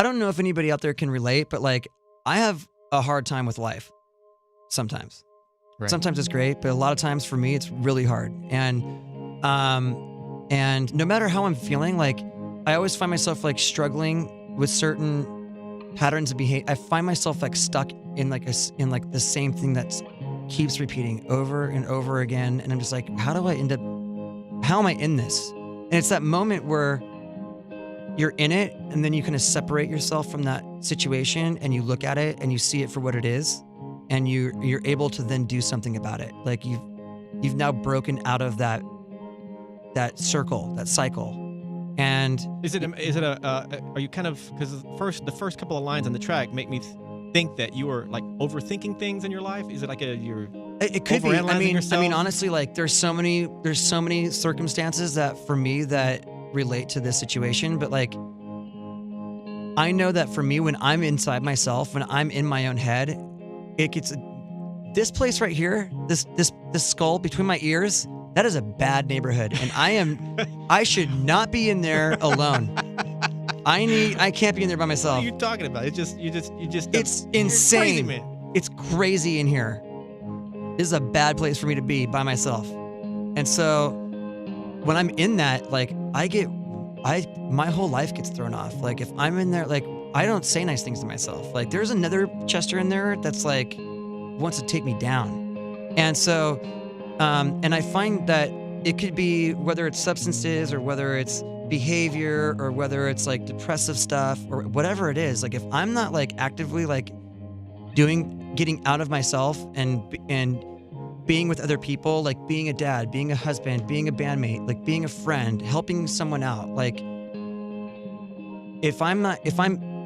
don't know if anybody out there can relate, but like I have a hard time with life sometimes. Right. Sometimes it's great, but a lot of times for me it's really hard. And no matter how I'm feeling, like I always find myself like struggling with certain patterns of behavior. I find myself like stuck in like the same thing that keeps repeating over and over again. And I'm just like, how am I in this? And it's that moment where you're in it and then you kind of separate yourself from that situation and you look at it and you see it for what it is. And you're able to then do something about it. Like you've now broken out of that circle, that cycle. And are you kind of, because the first couple of lines on the track make me think that you are like overthinking things in your life? Is it like it could be. I mean, honestly, like there's so many circumstances that for me that relate to this situation, but like I know that for me, when I'm inside myself, when I'm in my own head, it gets this place right here, this skull between my ears. That is a bad neighborhood, and I should not be in there alone. I can't be in there by myself. What are you talking about? You just. It's insane. Crazy, man. It's crazy in here. This is a bad place for me to be by myself. And so when I'm in that, like my whole life gets thrown off. Like if I'm in there, like I don't say nice things to myself. Like there's another Chester in there that's like wants to take me down. And so, and I find that it could be whether it's substances or whether it's behavior or whether it's like depressive stuff or whatever it is. Like if I'm not like actively like getting out of myself and being with other people, like being a dad, being a husband, being a bandmate, like being a friend, helping someone out. Like if I'm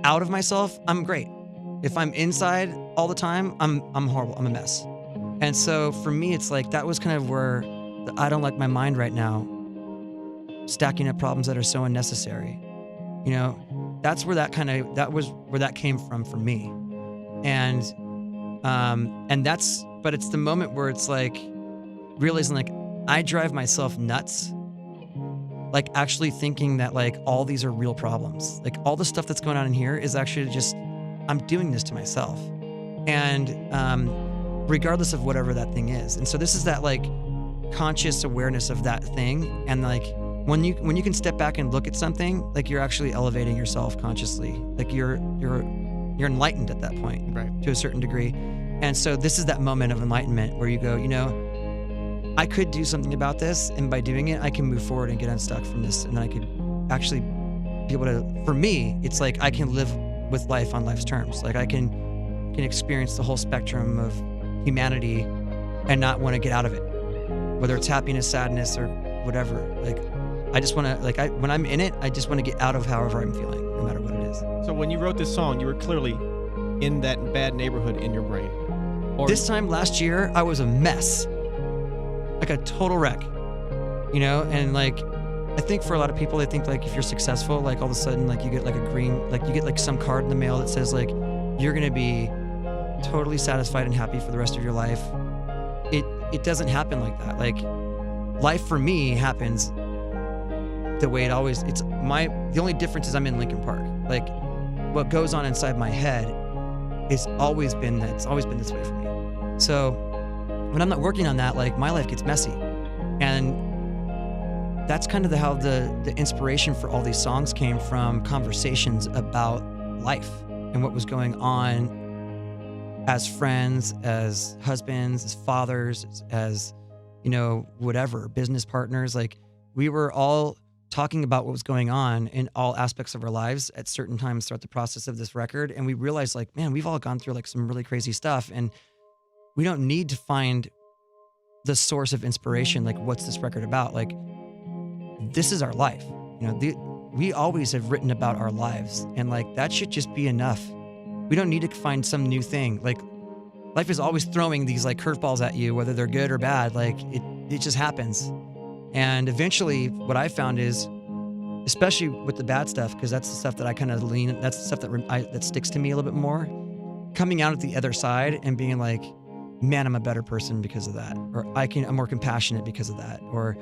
out of myself, I'm great. If I'm inside all the time, I'm horrible. I'm a mess. And so for me, it's like that was kind of where I don't like my mind right now, stacking up problems that are so unnecessary. You know, that's where that came from for me. And but it's the moment where it's like realizing like I drive myself nuts, like actually thinking that like all these are real problems. Like all the stuff that's going on in here is actually just, I'm doing this to myself. And regardless of whatever that thing is. And so this is that like conscious awareness of that thing. And like when you can step back and look at something, like you're actually elevating yourself consciously. Like you're enlightened at that point, right, to a certain degree. And so this is that moment of enlightenment where you go, you know, I could do something about this, and by doing it, I can move forward and get unstuck from this, and then I could actually be able to. For me, it's like I can live with life on life's terms. Like I can experience the whole spectrum of humanity and not want to get out of it, whether it's happiness, sadness, or whatever. Like I just want to, when I'm in it, I just want to get out of however I'm feeling, no matter what it is. So when you wrote this song, you were clearly in that bad neighborhood in your brain. This time last year, I was a mess, like a total wreck, you know? And like, I think for a lot of people, they think like if you're successful, like all of a sudden, like you get like you get like some card in the mail that says like, you're going to be totally satisfied and happy for the rest of your life. It doesn't happen like that. Like life for me happens the way it always, the only difference is I'm in Linkin Park. Like what goes on inside my head it's always been this way for me. So when I'm not working on that, like my life gets messy. And that's kind of how the inspiration for all these songs came from conversations about life and what was going on as friends, as husbands, as fathers, as, you know, whatever, business partners. Like we were all talking about what was going on in all aspects of our lives at certain times throughout the process of this record. And we realized like, man, we've all gone through like some really crazy stuff, and we don't need to find the source of inspiration. Like, what's this record about? Like, this is our life. You know, we always have written about our lives, and like, that should just be enough. We don't need to find some new thing. Like, life is always throwing these like curveballs at you, whether they're good or bad. Like it just happens. And eventually what I found is, especially with the bad stuff, because that's the stuff that I kind of that's the stuff that sticks to me a little bit more, coming out at the other side and being like, man, I'm a better person because of that. Or I'm more compassionate because of that. Or,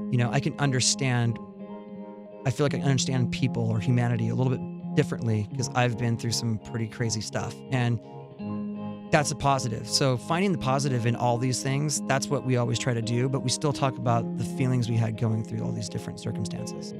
you know, I feel like I understand people or humanity a little bit differently because I've been through some pretty crazy stuff. And that's a positive. So finding the positive in all these things, that's what we always try to do, but we still talk about the feelings we had going through all these different circumstances.